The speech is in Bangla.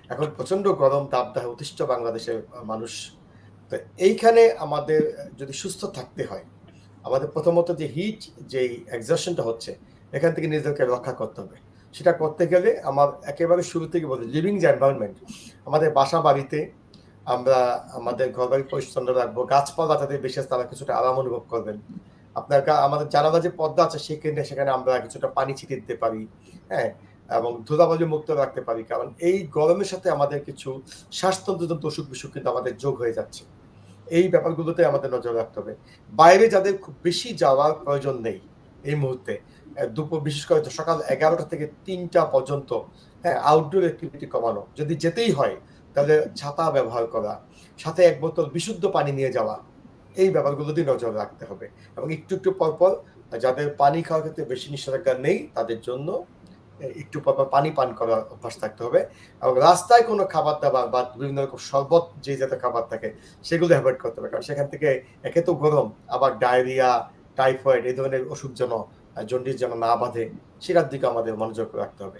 এখন প্রচন্ড গরম তাপদাহে অতিষ্ঠ বাংলাদেশের মানুষ। তো এইখানে আমাদের যদি সুস্থ থাকতে হয়, আমাদের প্রথমত যে হিট যেই exertion টা হচ্ছে, এখান থেকে নিজেদেরকে রক্ষা করতে হবে। সেটা করতে গেলে আমার একেবারে শুরু থেকে বলি লিভিং যে এনভায়রনমেন্ট, আমাদের বাসা-বাড়িতে আমরা আমাদের ঘরবাড়ি পরিচ্ছন্ন রাখবো। গাছপালা যাদের বেশি আছে তারা কিছুটা আরাম অনুভব করবেন। আপনার আমাদের জানালার যে পর্দা আছে সেখানে আমরা কিছুটা পানি ছিটিয়ে দিতে পারি, হ্যাঁ? এবং ধুলাবালি মুক্ত রাখতে পারি। কারণ এই গরমের সাথে আমাদের কিছু শ্বাসতন্ত্রজনিত অসুখ-বিসুখ কিন্তু আমাদের যোগ হয়ে যাচ্ছে। এই ব্যাপারগুলোতে আমাদের নজর রাখতে হবে। বাইরে যাদের খুব বেশি যাওয়ার প্রয়োজন নেই এই মুহূর্তে, দুপুর বিশেষ করে সকাল ১১টা থেকে ৩টা পর্যন্ত, হ্যাঁ? আউটডোর অ্যাক্টিভিটি কমানো। যদি যেতেই হয় তাহলে ছাতা ব্যবহার করা, সাথে ১ বোতল বিশুদ্ধ পানি নিয়ে যাওয়া। এই ব্যাপারগুলো দিয়ে নজর রাখতে হবে। এবং একটু পরপর যাদের পানি খাওয়ার ক্ষেত্রে বেশি নিষেধাজ্ঞা নেই তাদের জন্য একটু পরপর পানি পান করার অভ্যাস থাকতে হবে। এবং রাস্তায় কোনো খাবার-দাবার বা বিভিন্ন রকম শরবত যে জাতীয় খাবার থাকে সেগুলো এভয়েড করতে হবে। কারণ সেখান থেকে একে তো গরম, আবার ডায়রিয়া, টাইফয়েড এই ধরনের অসুখ যেন জন্ডিস যেন না বাধে সেটার দিকে আমাদের মনোযোগ রাখতে হবে।